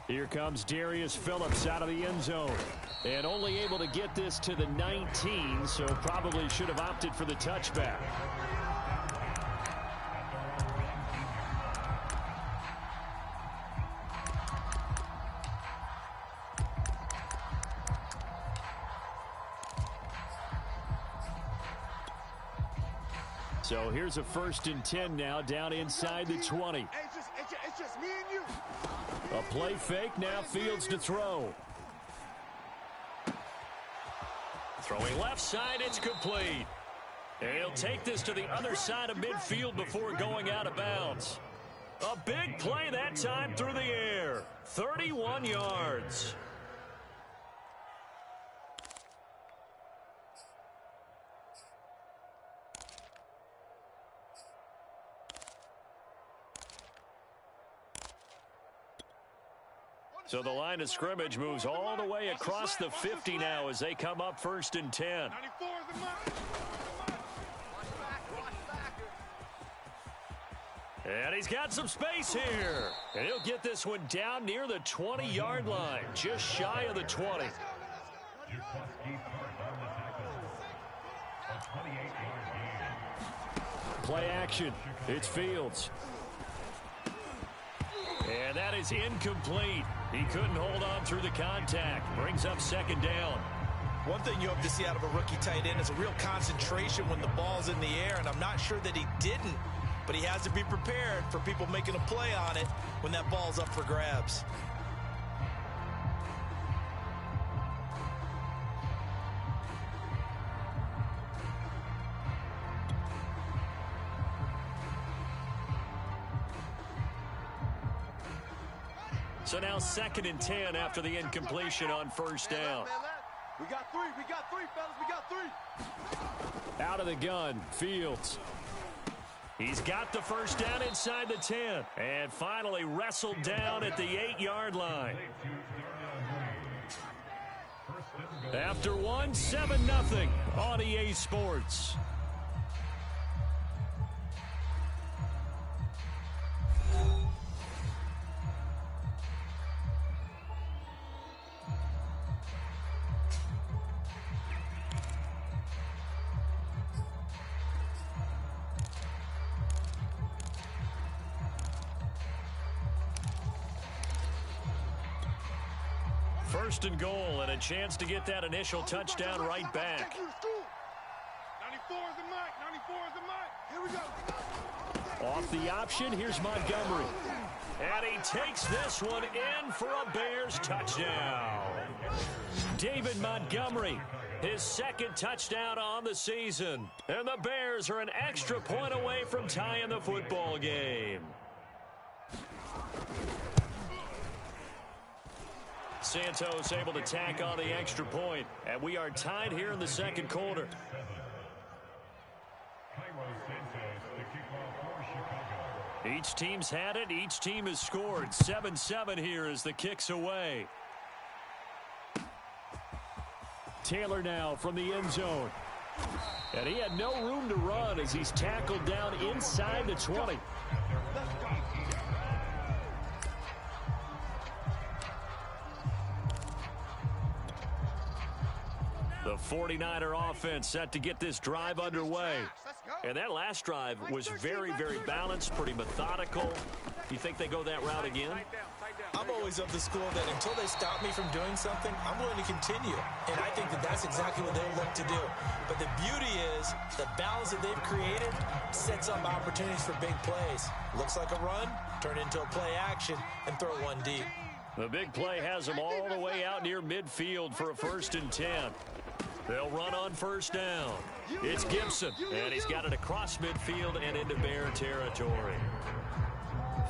Here comes Darius Phillips out of the end zone. And only able to get this to the 19, so probably should have opted for the touchback. So here's a 1st and 10 now, down inside the 20. It's just me and you. A play fake, now Fields to throw. Throwing left side, it's complete. And he'll take this to the other side of midfield before going out of bounds. A big play that time through the air. 31 yards. So the line of scrimmage moves all the way across the 50 now as they come up 1st and 10. And he's got some space here. And he'll get this one down near the 20-yard line, just shy of the 20. Play action. It's Fields. And that is incomplete. He couldn't hold on through the contact. Brings up 2nd down. One thing you hope to see out of a rookie tight end is a real concentration when the ball's in the air, and I'm not sure that he didn't, but he has to be prepared for people making a play on it when that ball's up for grabs. So now 2nd and 10 after the incompletion on 1st down. We got three, fellas, we got three. Out of the gun, Fields. He's got the 1st down inside the 10. And finally wrestled down at the 8-yard line. After one, 7-0 on EA Sports. First and goal, and a chance to get that initial touchdown right back. 94 is the mic. 94 is the mic. Here we go. Off the option, here's Montgomery. And he takes this one in for a Bears touchdown. David Montgomery, his 2nd touchdown on the season. And the Bears are an extra point away from tying the football game. Santos able to tack on the extra point, and we are tied here in the 2nd quarter. Each team's had it. Each team has scored. 7-7 here as the kick's away. Taylor now from the end zone. And he had no room to run as he's tackled down inside the 20. The 49er offense set to get this drive underway. And that last drive was very, very balanced, pretty methodical. You think they go that route again? I'm always of the school that until they stop me from doing something, I'm willing to continue. And I think that that's exactly what they'll look to do. But the beauty is the balance that they've created sets up opportunities for big plays. Looks like a run, turn into a play action, and throw one deep. The big play has them all the way out near midfield for a 1st and 10. They'll run on 1st down. It's Gibson, and he's got it across midfield and into Bear territory.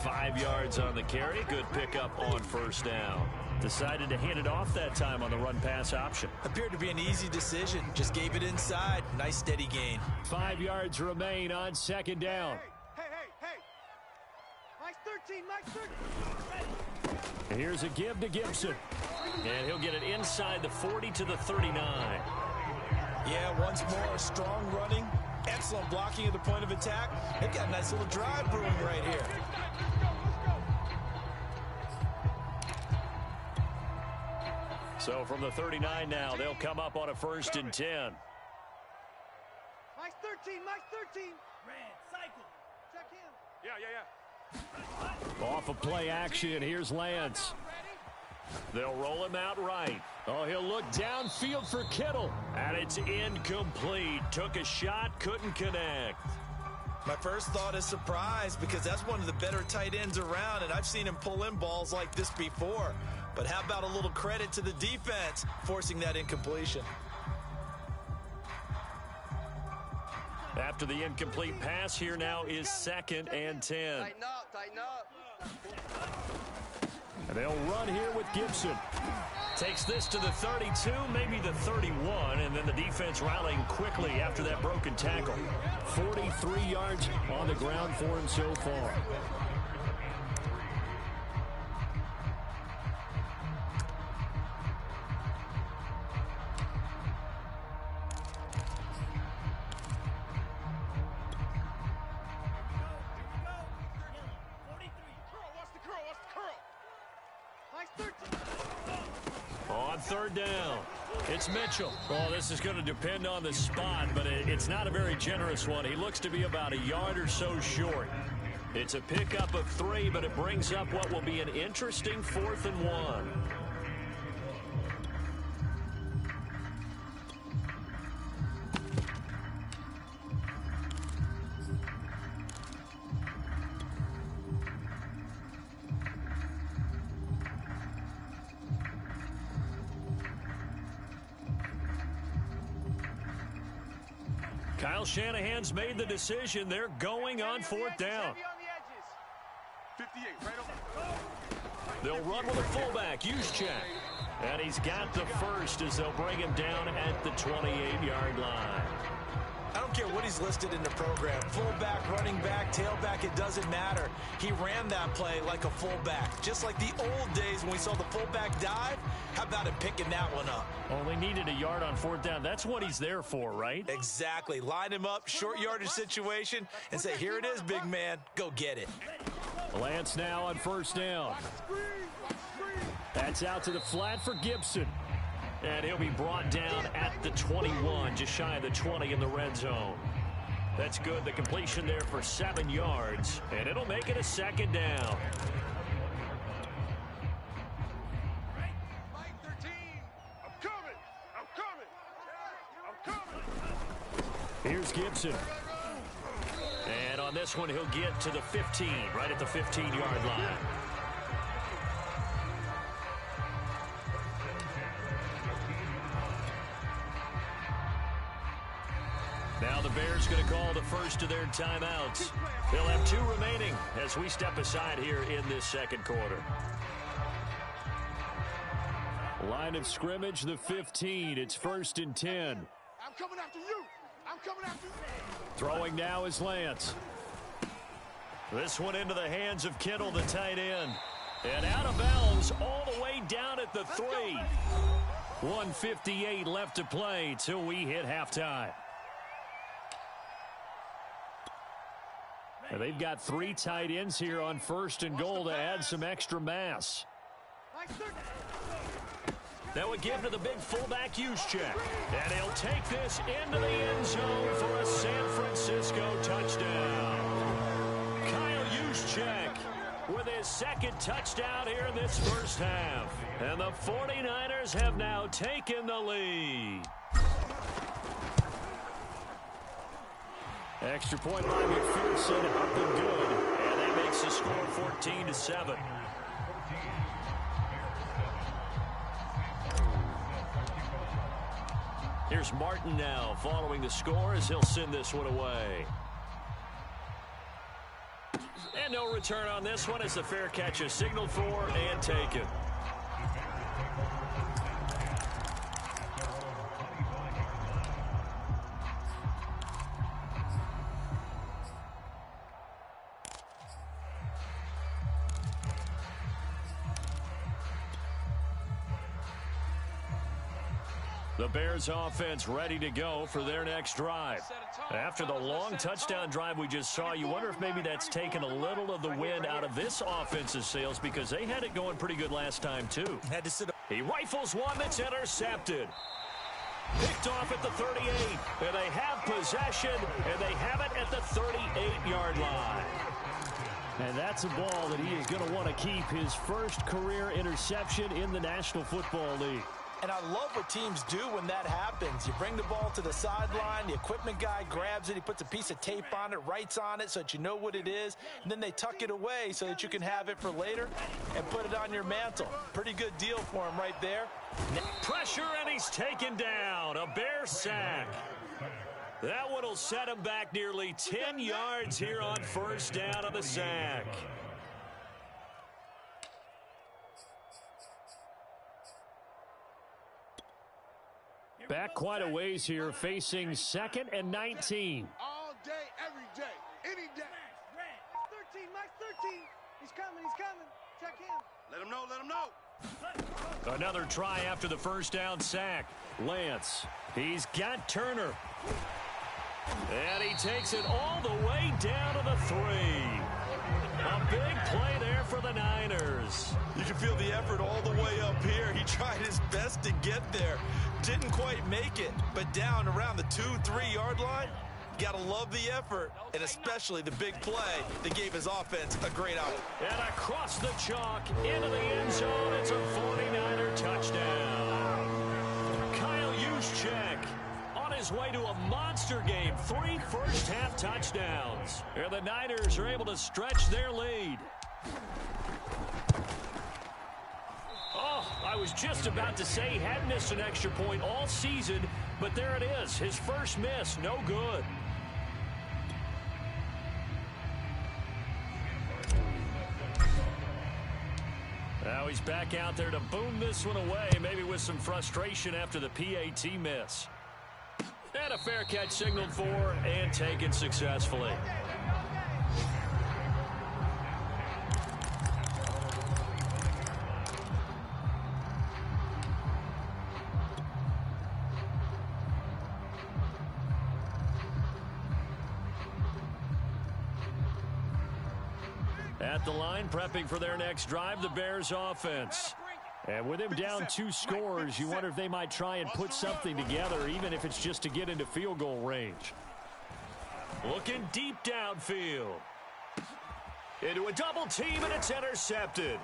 5 yards on the carry. Good pickup on 1st down. Decided to hand it off that time on the run-pass option. Appeared to be an easy decision. Just gave it inside. Nice steady gain. 5 yards remain on 2nd down. Hey. Mike's 13. And here's a give to Gibson. And he'll get it inside the 40 to the 39. Yeah, once more, strong running, excellent blocking at the point of attack. They've got a nice little drive brewing right here. So from the 39 now, they'll come up on a 1st and 10. Mike's 13, Mike's 13. Red, cycle. Check him. Yeah. Off of play action, here's Lance. They'll roll him out right. Oh, he'll look downfield for Kittle. And it's incomplete. Took a shot, couldn't connect. My first thought is surprise because that's one of the better tight ends around, and I've seen him pull in balls like this before. But how about a little credit to the defense forcing that incompletion? After the incomplete pass, here now is 2nd and 10. Tighten up, tighten up. And they'll run here with Gibson. Takes this to the 32, maybe the 31, and then the defense rallying quickly after that broken tackle. 43 yards on the ground for him so far. On 3rd down, it's Mitchell. Oh, this is going to depend on the spot, but it's not a very generous one. He looks to be about a yard or so short. It's a pickup of 3, but it brings up what will be an interesting 4th and 1. Kyle Shanahan's made the decision. They're going on 4th down. 58, right over. They'll run with a fullback, Juszczyk. And he's got the first as they'll bring him down at the 28-yard line. I don't care what he's listed in the program. Fullback, running back, tailback, it doesn't matter. He ran that play like a fullback. Just like the old days when we saw the fullback dive. How about him picking that one up? Only needed a yard on 4th down. That's what he's there for, right? Exactly. Line him up, short yardage situation, and say, here it is, big man. Go get it. Lance now on 1st down. That's out to the flat for Gibson. And he'll be brought down at the 21, just shy of the 20 in the red zone. That's good. The completion there for 7 yards, and it'll make it a 2nd down. Mike 13. I'm coming. Here's Gibson. And on this one, he'll get to the 15, right at the 15-yard line. Now the Bears going to call the first of their timeouts. They'll have 2 remaining as we step aside here in this 2nd quarter. Line of scrimmage, the 15. It's 1st and 10. I'm coming after you. Throwing now is Lance. This one into the hands of Kittle, the tight end. And out of bounds all the way down at the 3. 1:58 left to play till we hit halftime. And they've got 3 tight ends here on 1st and goal to add some extra mass. That would give to the big fullback Juszczyk. And he'll take this into the end zone for a San Francisco touchdown. Kyle Juszczyk with his 2nd touchdown here in this 1st half. And the 49ers have now taken the lead. Extra point by McPherson, up and good. And that makes the score 14-7. Here's Martin now following the score as he'll send this one away. And no return on this one as the fair catch is signaled for and taken. The Bears offense ready to go for their next drive. After the long touchdown drive we just saw, you wonder if maybe that's taken a little of the wind out of this offense's sails because they had it going pretty good last time too. He rifles one that's intercepted. Picked off at the 38, and they have possession, and they have it at the 38-yard line. And that's a ball that he is going to want to keep, his first career interception in the National Football League. And I love what teams do when that happens. You bring the ball to the sideline, the equipment guy grabs it, he puts a piece of tape on it, writes on it so that you know what it is, and then they tuck it away so that you can have it for later and put it on your mantle. Pretty good deal for him right there. Pressure, and he's taken down. A Bear sack. That one will set him back nearly 10 yards here on first down of the sack. Back quite a ways here, facing 2nd and 19. All day, every day, any day. 13, Mike 13. He's coming, he's coming. Check him. Let him know, let him know. Another try after the first down sack. Lance, he's got Turner. And he takes it all the way down to the 3. A big play there for the Niners. You can feel the effort all the way up here. He tried his best to get there. Didn't quite make it, but down around the 2-3 yard line, you got to love the effort, and especially the big play that gave his offense a great out. And across the chalk, into the end zone, it's a 49er touchdown. Kyle Juszczyk on his way to a monster game. 3 first-half touchdowns. And the Niners are able to stretch their lead. I was just about to say he hadn't missed an extra point all season, but there it is. His first miss, no good. Now he's back out there to boom this one away, maybe with some frustration after the PAT miss. And a fair catch signaled for and taken successfully. At the line, prepping for their next drive, the Bears offense. And with him down 2 scores, you wonder if they might try and put something together, even if it's just to get into field goal range. Looking deep downfield. Into a double team, and it's intercepted.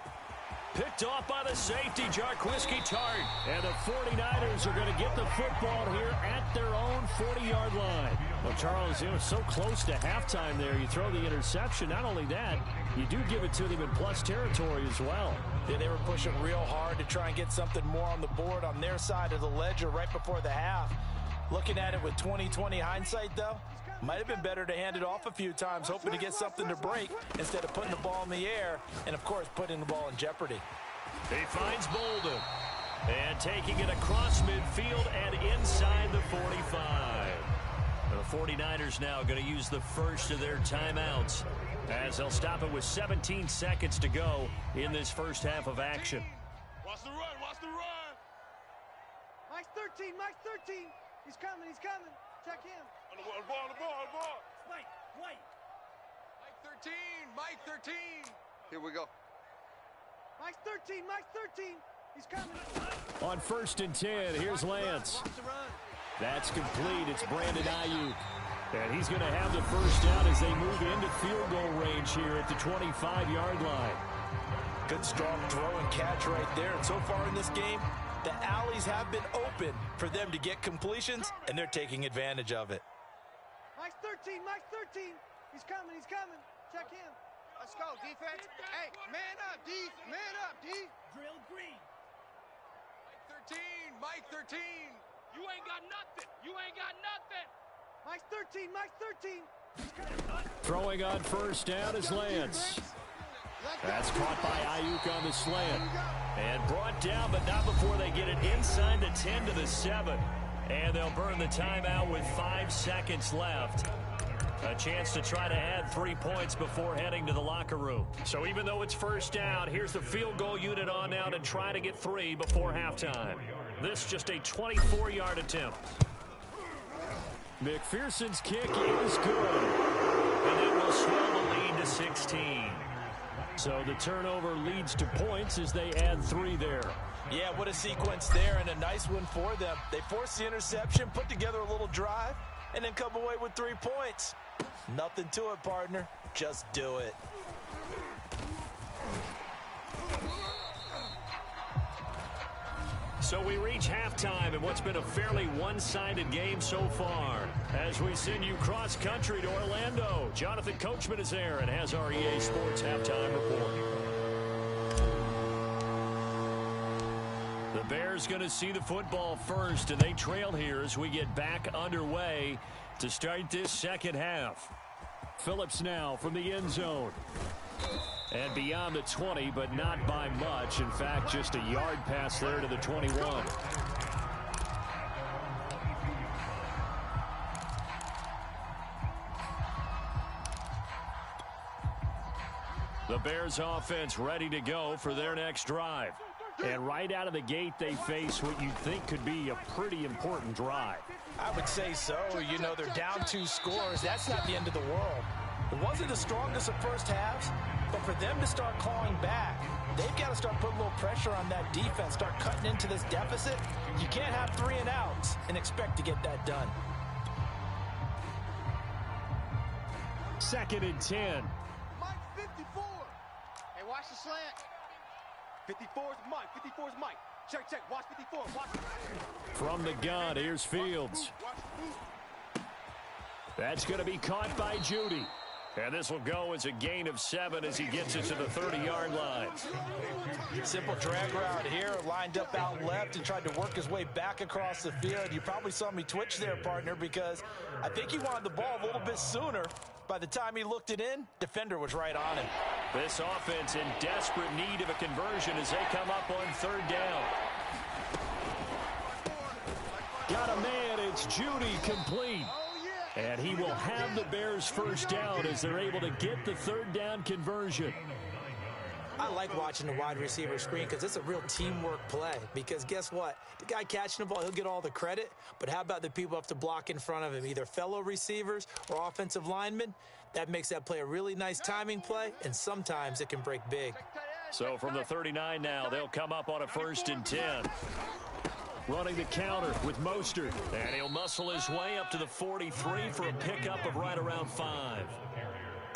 Picked off by the safety, Jarquiski Tart. And the 49ers are going to get the football here at their own 40-yard line. Well, Charles, it was so close to halftime there. You throw the interception. Not only that, you do give it to them in plus territory as well. Yeah, they were pushing real hard to try and get something more on the board on their side of the ledger right before the half. Looking at it with 20/20 hindsight, though, might have been better to hand it off a few times, hoping to get something to break instead of putting the ball in the air and, of course, putting the ball in jeopardy. He finds Bolden. And taking it across midfield and inside the 45. The 49ers now going to use the first of their timeouts as they'll stop it with 17 seconds to go in this first half of action. Watch the run, watch the run. Mike 13, Mike 13. He's coming, he's coming. Check him. On the ball. Mike, White. Mike 13. Here we go. Mike 13, Mike 13. He's coming. On 1st and 10, here's Lance. That's complete. It's Brandon Ayuk. And he's going to have the first down as they move into field goal range here at the 25-yard line. Good strong throw and catch right there. And so far in this game, the alleys have been open for them to get completions, and they're taking advantage of it. Mike 13, Mike 13. He's coming, he's coming. Check him. Let's go, defense. Hey, man up, D. Man up, D. Drill green. Mike 13. You ain't got nothing. You ain't got nothing. Mike 13, Mike 13. He's coming. Throwing on first down is Lance. That's caught by Ayuk on the slant. And brought down, but not before they get it inside the 10 to the 7. And they'll burn the timeout with 5 seconds left. A chance to try to add 3 points before heading to the locker room. So even though it's first down, here's the field goal unit on now to try to get 3 before halftime. This just a 24-yard attempt. McPherson's kick is good. And it will swell the lead to 16. So the turnover leads to points as they add 3 there. Yeah, what a sequence there, and a nice one for them. They force the interception, put together a little drive, and then come away with 3 points. Nothing to it, partner. Just do it. So we reach halftime in what's been a fairly one-sided game so far. As we send you cross-country to Orlando, Jonathan Coachman is there and has our EA Sports halftime report. The Bears going to see the football first, and they trail here as we get back underway to start this second half. Phillips now from the end zone. And beyond the 20, but not by much. In fact, just a yard pass there to the 21. The Bears offense ready to go for their next drive. And right out of the gate, they face what you'd think could be a pretty important drive. I would say so. You know, they're down 2 scores. That's not the end of the world. It wasn't the strongest of first halves, but for them to start clawing back, they've got to start putting a little pressure on that defense, start cutting into this deficit. You can't have 3 and outs and expect to get that done. 2nd and 10. Mike 54. Hey, watch the slant. 54 is Mike. 54 is Mike. Check, check. Watch 54. Watch. From the gun, here's Fields. That's going to be caught by Judy. And this will go as a gain of 7 as he gets it to the 30-yard line. Simple drag route here, lined up out left and tried to work his way back across the field. You probably saw me twitch there, partner, because I think he wanted the ball a little bit sooner. By the time he looked it in, defender was right on him. This offense in desperate need of a conversion as they come up on 3rd down. Got a man, it's Judy, complete. And he will have the Bears first down as they're able to get the 3rd down conversion. I like watching the wide receiver screen because it's a real teamwork play. Because guess what? The guy catching the ball, he'll get all the credit. But how about the people have to block in front of him, either fellow receivers or offensive linemen? That makes that play a really nice timing play, and sometimes it can break big. So from the 39 now, they'll come up on a 1st and 10. Running the counter with Mostert. And he'll muscle his way up to the 43 for a pickup of right around 5.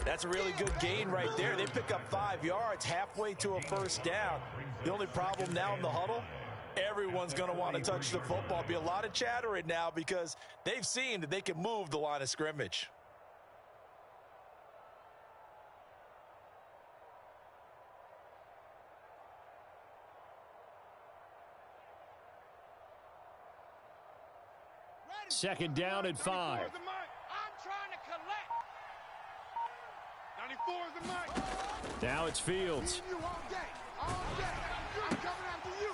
That's a really good gain right there. They pick up 5 yards halfway to a first down. The only problem now in the huddle, everyone's going to want to touch the football. Be a lot of chattering now because they've seen that they can move the line of scrimmage. Second down at 5. I'm trying to collect. 94 is the Mike. Now it's Fields.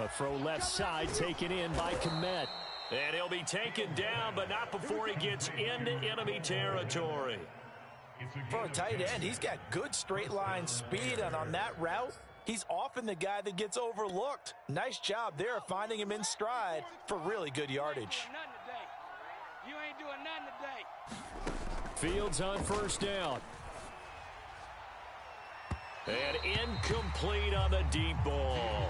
A throw left side taken in by Kmet. And he'll be taken down, but not before he gets into enemy territory. For a tight end, he's got good straight line speed, and on that route, he's often the guy that gets overlooked. Nice job there finding him in stride for really good yardage. You ain't doing nothing today. Fields on first down. And incomplete on the deep ball.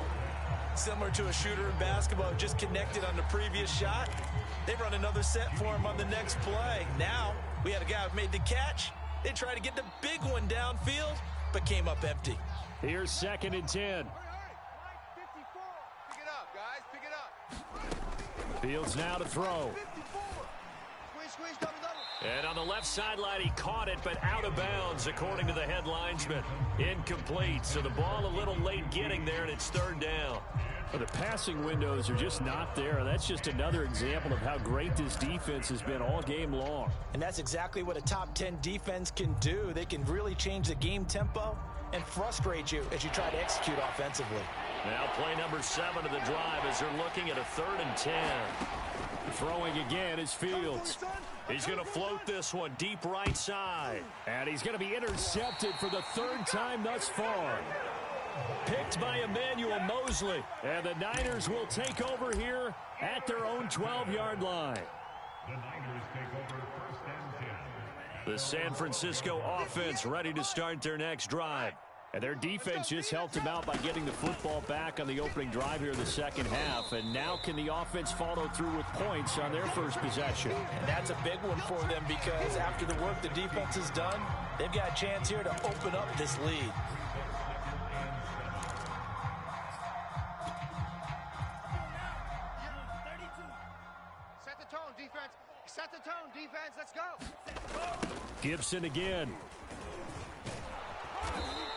Similar to a shooter in basketball, just connected on the previous shot. They run another set for him on the next play. Now, we had a guy who made the catch. They tried to get the big one downfield, but came up empty. Here's 2nd and 10. Mike 54. Pick it up, guys. Pick it up. Fields now to throw. 54. Squeeze, double. And on the left sideline, he caught it, but out of bounds, according to the head linesman. Incomplete, so the ball a little late getting there, and it's 3rd down. Well, the passing windows are just not there. That's just another example of how great this defense has been all game long. And that's exactly what a top 10 defense can do. They can really change the game tempo and frustrate you as you try to execute offensively. Now play number 7 of the drive as they're looking at a 3rd and 10. Throwing again is Fields. He's going to float this one deep right side. And he's going to be intercepted for the 3rd time thus far. Picked by Emmanuel Mosley. And the Niners will take over here at their own 12-yard line. The Niners take over 1st and 10. The San Francisco offense ready to start their next drive. And their defense just helped them out by getting the football back on the opening drive here in the second half. And now can the offense follow through with points on their first possession? And that's a big one for them because after the work the defense has done, they've got a chance here to open up this lead. Set the tone, defense. Set the tone, defense. Let's go. Gibson again.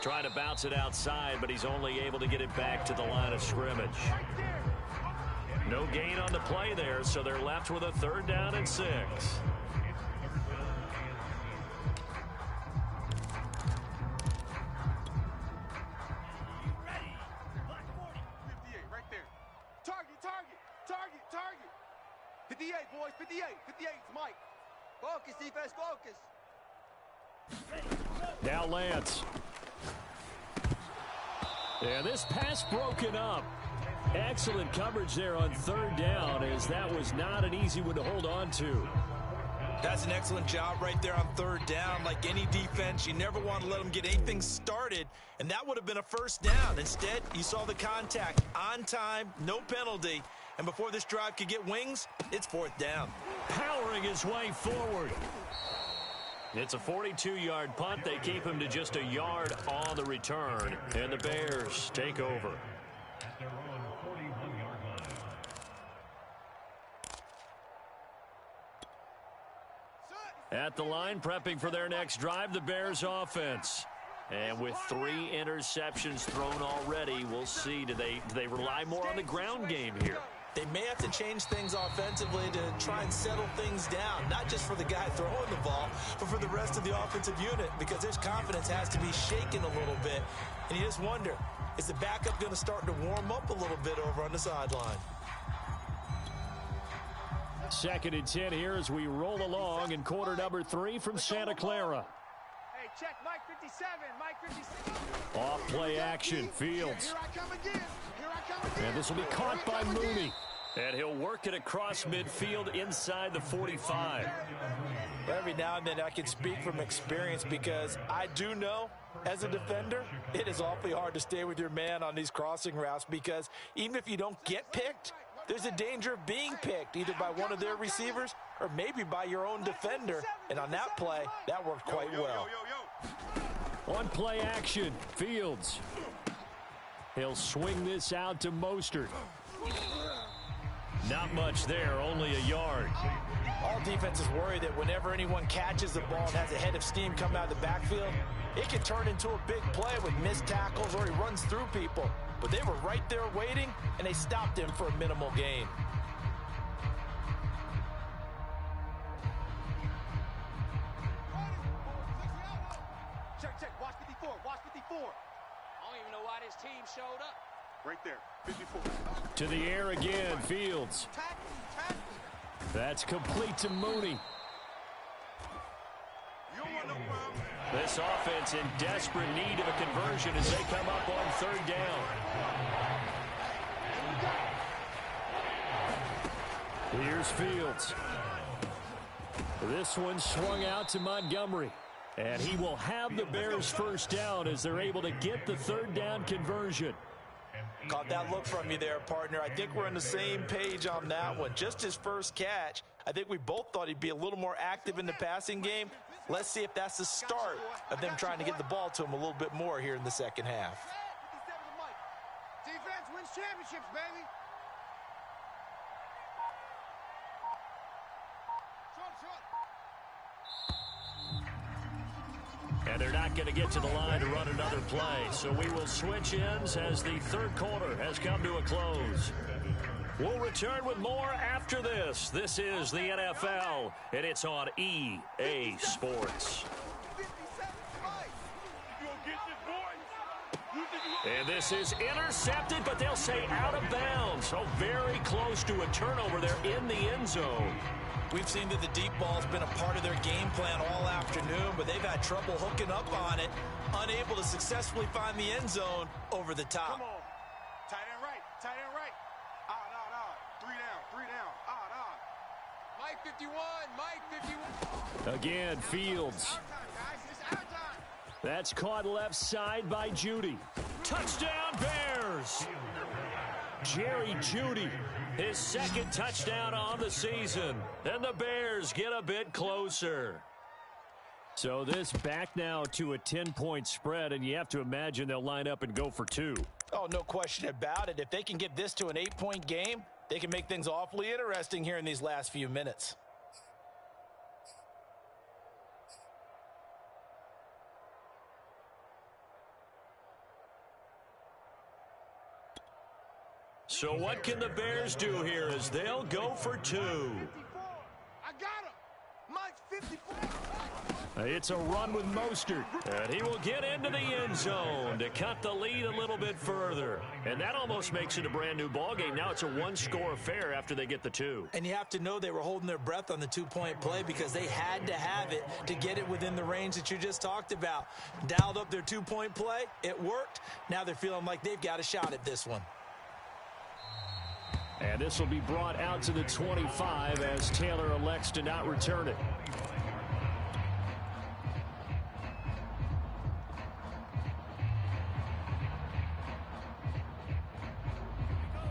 Trying to bounce it outside, but he's only able to get it back to the line of scrimmage. No gain on the play there, so they're left with a 3rd down and 6. Right there. Target. 58, boys. 58. 58. It's Mike. Focus, defense, focus. Now Lance. And this pass broken up. Excellent coverage there on 3rd down, as that was not an easy one to hold on to. That's an excellent job right there on 3rd down. Like any defense, you never want to let them get anything started, and that would have been a 1st down. Instead, you saw the contact on time, no penalty, and before this drive could get wings, it's 4th down. Powering his way forward. It's a 42-yard punt. They keep him to just a yard on the return, and the Bears take over. At their own 41-yard line. At the line, prepping for their next drive, the Bears offense. And with 3 interceptions thrown already, we'll see. Do they rely more on the ground game here? They may have to change things offensively to try and settle things down, not just for the guy throwing the ball, but for the rest of the offensive unit, because their confidence has to be shaken a little bit. And you just wonder, is the backup going to start to warm up a little bit over on the sideline? 2nd and 10 here as we roll along in quarter number 3 from Santa Clara. Hey, check Mike 57. Mike 56. Off play action, Fields. Here I come again. And this will be caught by Mooney. And he'll work it across midfield inside the 45. Every now and then I can speak from experience because I do know as a defender, it is awfully hard to stay with your man on these crossing routes because even if you don't get picked, there's a danger of being picked either by one of their receivers or maybe by your own defender. And on that play, that worked quite well. On play action, Fields. He'll swing this out to Mostert. Not much there, only a yard. All defenses worry that whenever anyone catches the ball and has a head of steam come out of the backfield, it can turn into a big play with missed tackles or he runs through people. But they were right there waiting, and they stopped him for a minimal gain. Check. Watch 54. Watch 54. I don't even know why this team showed up. Right there. 54. To the air again, Fields. That's complete to Mooney. You don't want no problem. This offense in desperate need of a conversion as they come up on 3rd down. Here's Fields. This one swung out to Montgomery. And he will have the Bears 1st down as they're able to get the 3rd down conversion. Caught that look from you there, partner. I think we're on the same page on that one. Just his first catch. I think we both thought he'd be a little more active in the passing game. Let's see if that's the start of them trying to get the ball to him a little bit more here in the second half. Defense wins championships, baby. And they're not going to get to the line to run another play. So we will switch ends as the 3rd quarter has come to a close. We'll return with more after this. This is the NFL, and it's on EA Sports. And this is intercepted, but they'll say out of bounds. So very close to a turnover there in the end zone. We've seen that the deep ball's been a part of their game plan all afternoon, but they've had trouble hooking up on it, unable to successfully find the end zone over the top. Come on. Tight end right. Tight end right. Odd. 3 down. Odd. Mike 51. Mike 51. Again, Fields. Our time, guys. It's our time. That's caught left side by Judy. Touchdown, Bears! Jerry Jeudy, his second touchdown on the season. And the Bears get a bit closer. So this back now to a 10-point spread, and you have to imagine they'll line up and go for 2. Oh, no question about it. If they can get this to an 8-point game, they can make things awfully interesting here in these last few minutes. So what can the Bears do here as they'll go for 2? 54. I got him. Mike's 54. It's a run with Mostert. And he will get into the end zone to cut the lead a little bit further. And that almost makes it a brand new ball game. Now it's a one-score affair after they get the 2. And you have to know they were holding their breath on the 2-point play because they had to have it to get it within the range that you just talked about. Dialed up their 2-point play. It worked. Now they're feeling like they've got a shot at this one. And this will be brought out to the 25 as Taylor elects to not return it.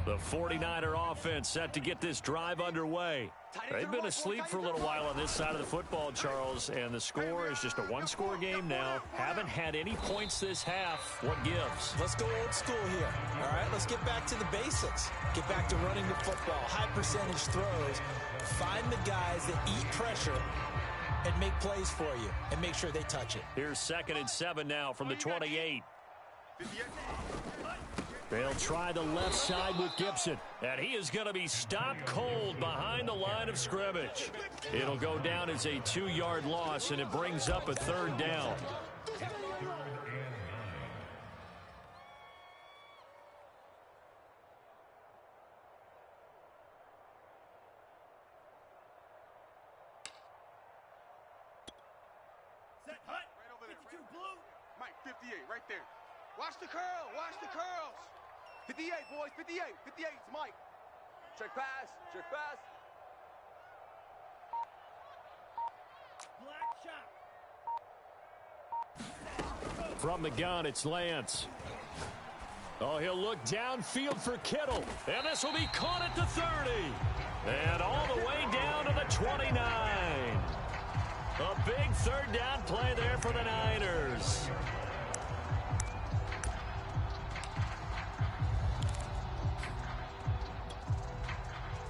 The 49er offense set to get this drive underway. They've been asleep for a little while on this side of the football, Charles, and the score is just a one-score game now. Haven't had any points this half. What gives? Let's go old school here. All right, let's get back to the basics. Get back to running the football, high percentage throws. Find the guys that eat pressure and make plays for you and make sure they touch it. Here's 2nd and 7 now from the 28. They'll try the left side with Gibson. And he is going to be stopped cold behind the line of scrimmage. It'll go down as a 2-yard loss, and it brings up a 3rd down. Right over there. 52 blue. Mike 58 right there. Watch the curl. Watch the curls. 58, boys. 58. 58. It's Mike. Check pass. Check pass. Black shot. From the gun, it's Lance. Oh, he'll look downfield for Kittle. And this will be caught at the 30. And all the way down to the 29. A big 3rd down play there for the Niners.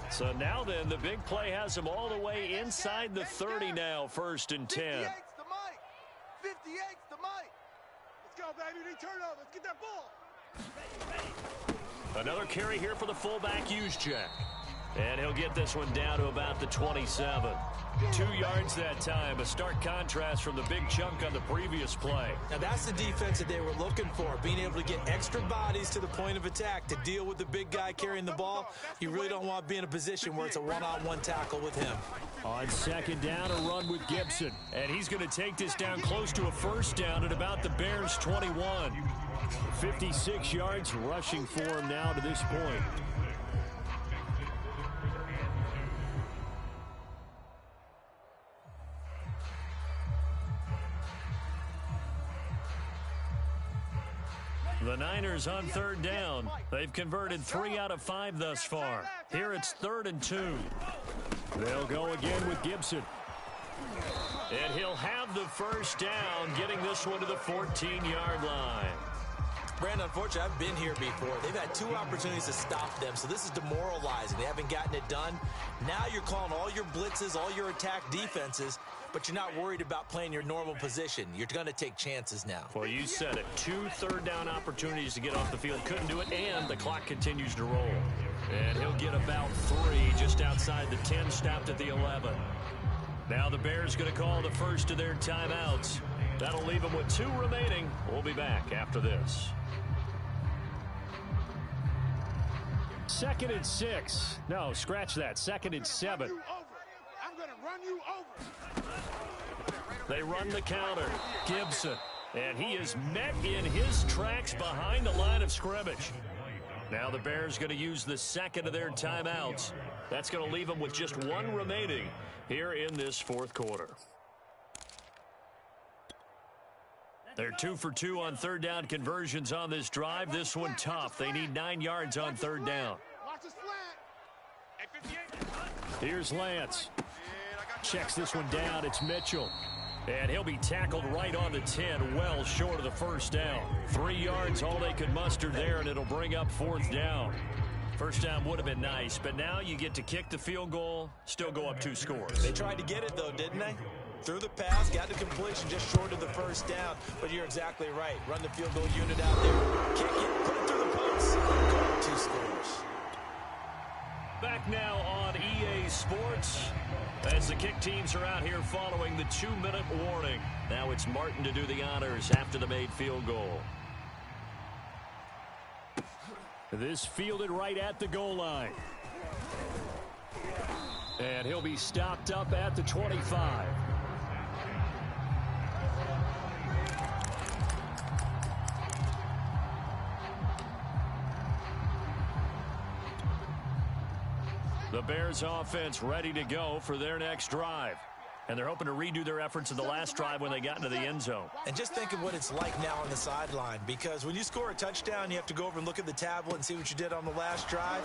So now then, the big play has them all the way inside the 30 now, 1st and 10. 58's the Mike. 58's the Mike. Let's go, baby. They turn over. Let's get that ball. Another carry here for the fullback Juszczyk. And he'll get this one down to about the 27. 2 yards that time. A stark contrast from the big chunk on the previous play. Now that's the defense that they were looking for, being able to get extra bodies to the point of attack to deal with the big guy carrying the ball. You really don't want to be in a position where it's a one-on-one tackle with him. On 2nd down, a run with Gibson. And he's going to take this down close to a 1st down at about the Bears' 21. 56 yards rushing for him now to this point. The Niners on 3rd down. They've converted 3 out of 5 thus far. Here it's 3rd and 2. They'll go again with Gibson. And he'll have the 1st down, getting this one to the 14-yard line. Brandon, unfortunately, I've been here before. They've had 2 opportunities to stop them, so this is demoralizing. They haven't gotten it done. Now you're calling all your blitzes, all your attack defenses, but you're not worried about playing your normal position. You're going to take chances now. Well, you said it. 2 3rd down opportunities to get off the field. Couldn't do it, and the clock continues to roll. And he'll get about 3 just outside the 10, stopped at the 11. Now the Bears going to call the first of their timeouts. That'll leave them with 2 remaining. We'll be back after this. 2nd and 6. No, scratch that. 2nd and 7. I'm going to run you over. They run the counter. Gibson. And he is met in his tracks behind the line of scrimmage. Now the Bears going to use the second of their timeouts. That's going to leave them with just one remaining here in this fourth quarter. They're 2 for 2 on third down conversions on this drive. This one tough. They need 9 yards on third down. Here's Lance. Checks this one down. It's Mitchell. And he'll be tackled right on the 10, well short of the first down. 3 yards, all they could muster there, and it'll bring up fourth down. First down would have been nice, but now you get to kick the field goal, still go up 2 scores. They tried to get it, though, didn't they? Threw the pass, got the completion just short of the first down. But you're exactly right. Run the field goal unit out there. Kick it, put it through the post. Go up 2 scores. Back now on EA Sports as the kick teams are out here following the 2-minute warning. Now it's Martin to do the honors after the made field goal. This fielded right at the goal line. And he'll be stopped up at the 25. The Bears offense ready to go for their next drive. And they're hoping to redo their efforts in the last drive when they got into the end zone. And just think of what it's like now on the sideline, because when you score a touchdown, you have to go over and look at the tablet and see what you did on the last drive.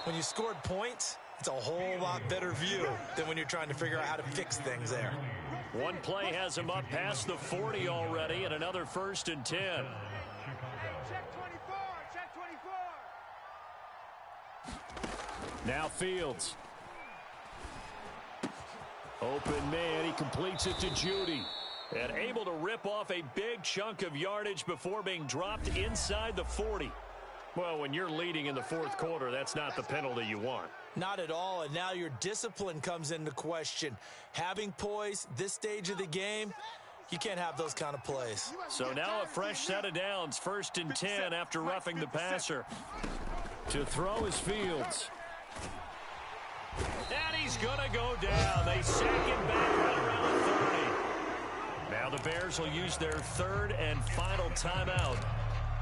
When you scored points, it's a whole lot better view than when you're trying to figure out how to fix things there. One play has him up past the 40 already, and another 1st and 10. Check 24, check 24. Now Fields. Open man, he completes it to Judy. And able to rip off a big chunk of yardage before being dropped inside the 40. Well, when you're leading in the fourth quarter, that's not the penalty you want. Not at all, and now your discipline comes into question. Having poise this stage of the game, you can't have those kind of plays. So now a fresh set of downs, 1st and 10 after roughing the passer. To throw is Fields. And he's going to go down. They sack him back right around the 30. Now the Bears will use their 3rd and final timeout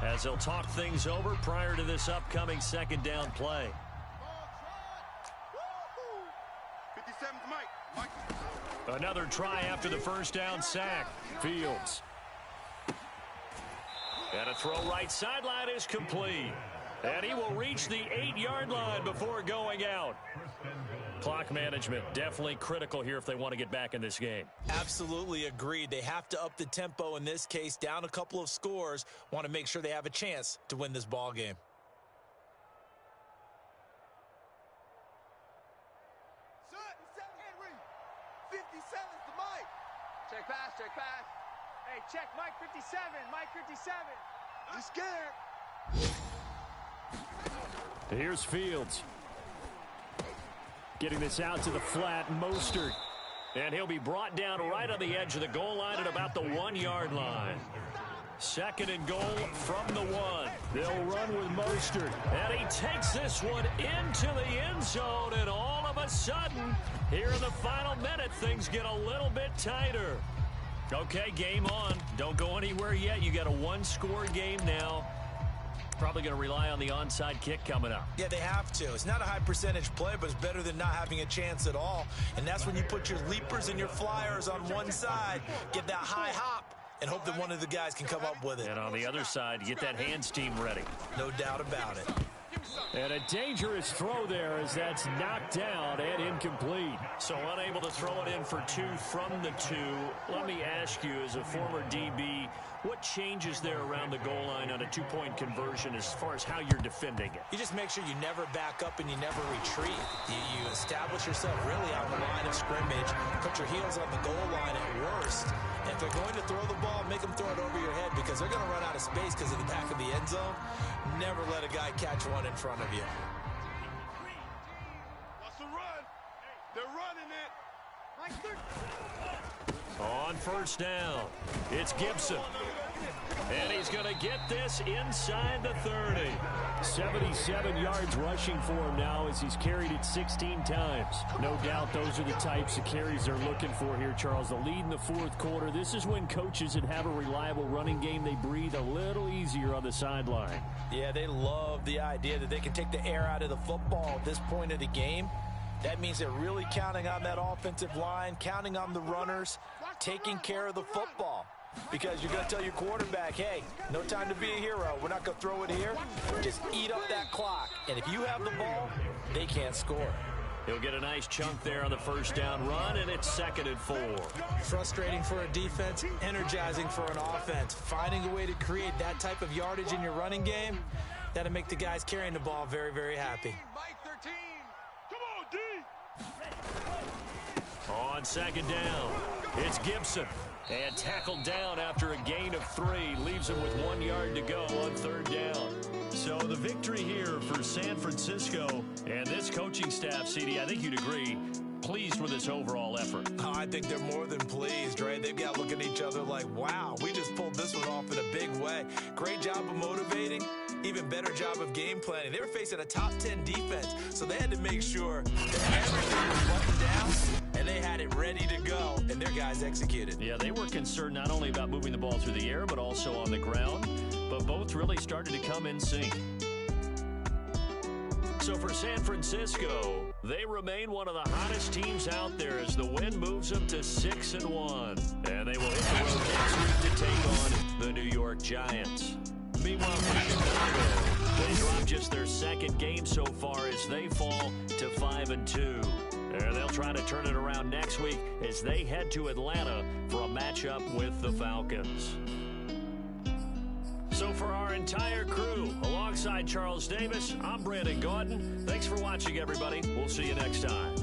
as they'll talk things over prior to this upcoming 2nd down play. 57's Mike. Another try after the first down sack. Fields. And a throw right sideline is complete. And he will reach the 8-yard line before going out. Clock management definitely critical here if they want to get back in this game. Absolutely agreed. They have to up the tempo in this case, down a couple of scores. Want to make sure they have a chance to win this ball game. Henry. 57's the Mike. Check pass, check pass. Hey, check Mike 57, Mike 57. He's scared. Here's Fields. Getting this out to the flat, Mostert. And he'll be brought down right on the edge of the goal line at about the 1-yard line. 2nd and goal from the 1. They'll run with Mostert. And he takes this one into the end zone, and all of a sudden, here in the final minute, things get a little bit tighter. Okay, game on. Don't go anywhere yet. You got a 1-score game now. Probably going to rely on the onside kick coming up. Yeah, they have to. It's not a high percentage play, but it's better than not having a chance at all. And that's when you put your leapers and your flyers on one side, get that high hop, and hope that one of the guys can come up with it. And on the other side, get that hands team ready. No doubt about it. And a dangerous throw there as that's knocked down and incomplete. So unable to throw it in for 2 from the 2. Let me ask you, as a former DB, what changes there around the goal line on a 2-point conversion as far as how you're defending it? You just make sure you never back up and you never retreat. You establish yourself really on the line of scrimmage, put your heels on the goal line at worst. And if they're going to throw the ball, make them throw it over your head because they're going to run out of space because of the back of the end zone. Never let a guy catch one in front of you. What's the run? They're running it. Mike 13. On first down, it's Gibson. And he's going to get this inside the 30. 77 yards rushing for him now as he's carried it 16 times. No doubt those are the types of carries they're looking for here, Charles. The lead in the fourth quarter. This is when coaches that have a reliable running game, they breathe a little easier on the sideline. Yeah, they love the idea that they can take the air out of the football at this point of the game. That means they're really counting on that offensive line, counting on the runners, taking care of the football. Because you're going to tell your quarterback, hey, no time to be a hero. We're not going to throw it here. Just eat up that clock. And if you have the ball, they can't score. He'll get a nice chunk there on the first down run, and it's 2nd and 4. Frustrating for a defense, energizing for an offense. Finding a way to create that type of yardage in your running game, that'll make the guys carrying the ball very, very happy. Mike 13. Come on, D. On 2nd down, it's Gibson. And tackled down after a gain of 3. Leaves him with 1 yard to go on 3rd down. So the victory here for San Francisco and this coaching staff, CD, I think you'd agree, pleased with this overall effort. Oh, I think they're more than pleased, right? They've got to look at each other like, wow, we just pulled this one off in a big way. Great job of motivating, even better job of game planning. They were facing a top 10 defense, so they had to make sure that everything was buttoned down and they had it ready to go, and their guys executed. Yeah, they were concerned not only about moving the ball through the air, but also on the ground, but both really started to come in sync. So for San Francisco, they remain one of the hottest teams out there as the win moves them to 6-1. And they will hit the road next week to take on the New York Giants. Meanwhile, for Chicago, they dropped just their 2nd game so far as they fall to 5-2. And they'll try to turn it around next week as they head to Atlanta for a matchup with the Falcons. So for our entire crew, alongside Charles Davis, I'm Brandon Gaudin. Thanks for watching, everybody. We'll see you next time.